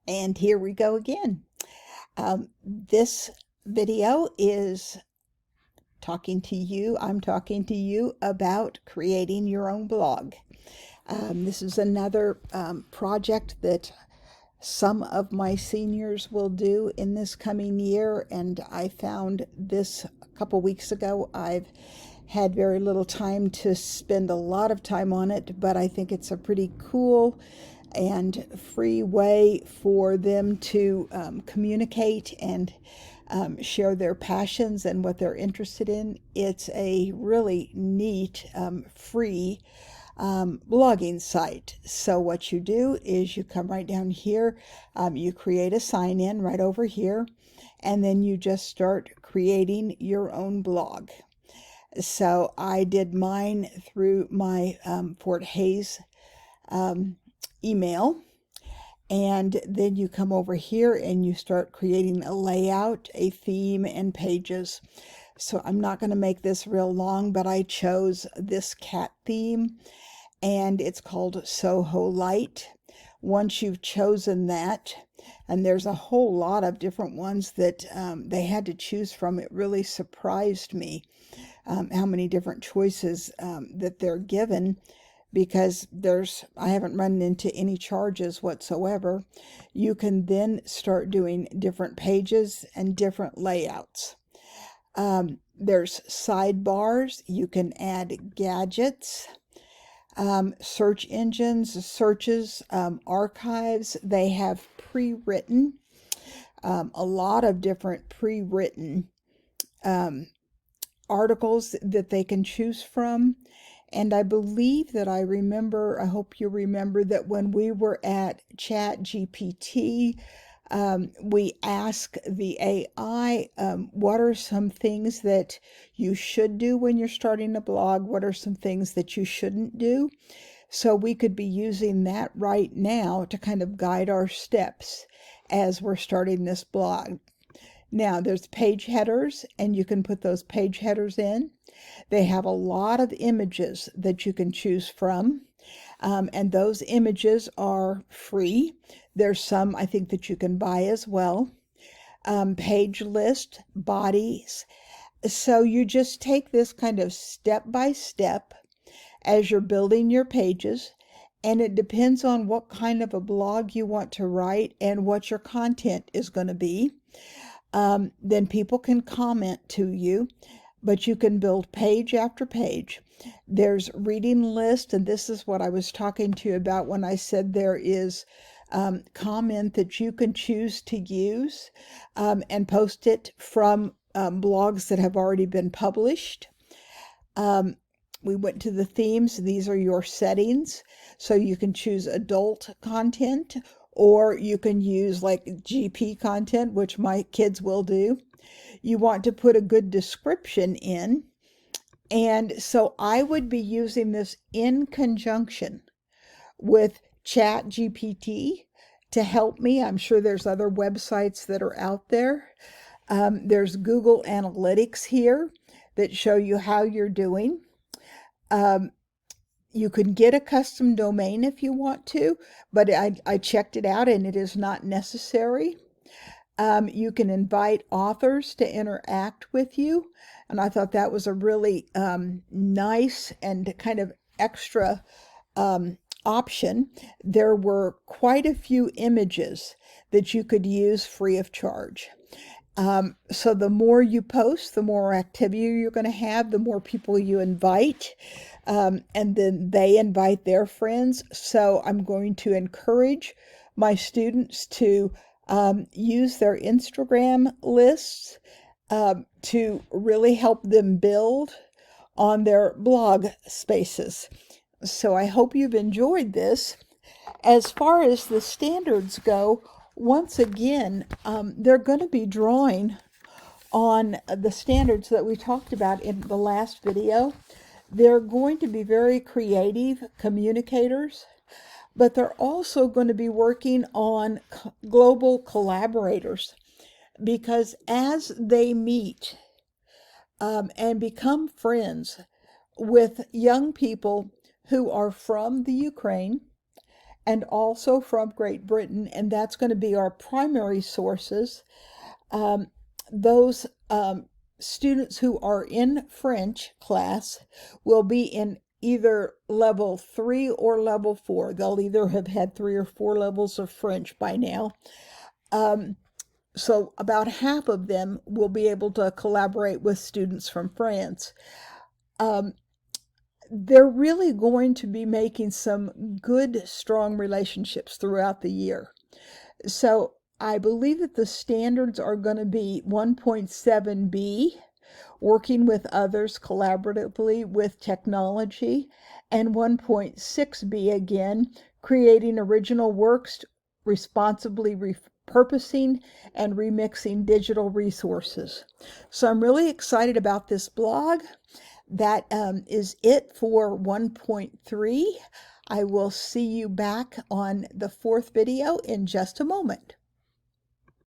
And here we go again. This video is I'm talking to you about creating your own blog. This is another project that some of my seniors will do in this coming year, and I found this a couple weeks ago. I've had very little time to spend a lot of time on it, but I think it's a pretty cool and free way for them to communicate and share their passions and what they're interested in. It's a really neat, free blogging site. So what you do is you come right down here, you create a sign in right over here, and then you just start creating your own blog. So I did mine through my Fort Hays email. And then you come over here and you start creating a layout, a theme, and pages. So I'm not going to make this real long, but I chose this cat theme, and it's called Soho Light. Once you've chosen that, and there's a whole lot of different ones that they had to choose from, it really surprised me how many different choices that they're given, because I haven't run into any charges whatsoever. You can then start doing different pages and different layouts. There's sidebars. You can add gadgets, search engines, searches, archives. They have pre-written, a lot of different pre-written articles that they can choose from. And I believe that I hope you remember that when we were at ChatGPT, we asked the AI, what are some things that you should do when you're starting a blog? What are some things that you shouldn't do? So we could be using that right now to kind of guide our steps as we're starting this blog. Now, there's page headers, and you can put those page headers in. They have a lot of images that you can choose from, and those images are free. There's some, I think, that you can buy as well. Page list, bodies. So you just take this kind of step by step as you're building your pages, and it depends on what kind of a blog you want to write and what your content is going to be. Then people can comment to you, but you can build page after page. There's reading list, and this is what I was talking to you about when I said there is comment that you can choose to use and post it from blogs that have already been published. We went to the themes. These are your settings. So you can choose adult content, or you can use like GP content, which my kids will do. You want to put a good description in. And so I would be using this in conjunction with ChatGPT to help me. I'm sure there's other websites that are out there. There's Google Analytics here that show you how you're doing. You can get a custom domain if you want to, but I checked it out and it is not necessary. You can invite authors to interact with you, and I thought that was a really nice and kind of extra option. There were quite a few images that you could use free of charge. So the more you post, the more activity you're going to have, the more people you invite, and then they invite their friends. So I'm going to encourage my students to use their Instagram lists to really help them build on their blog spaces. So I hope you've enjoyed this. As far as the standards go, once again, they're going to be drawing on the standards that we talked about in the last video. They're going to be very creative communicators, but they're also going to be working on global collaborators, because as they meet and become friends with young people who are from the Ukraine and also from Great Britain, and that's going to be our primary sources. Those students who are in French class will be in either level 3 or level 4. They'll either have had 3 or 4 levels of French by now. So about half of them will be able to collaborate with students from France. They're really going to be making some good, strong relationships throughout the year. So I believe that the standards are going to be 1.7b, working with others collaboratively with technology, and 1.6b again, creating original works, responsibly repurposing and remixing digital resources. So I'm really excited about this blog. That is it for 1.3. I will see you back on the 4th video in just a moment.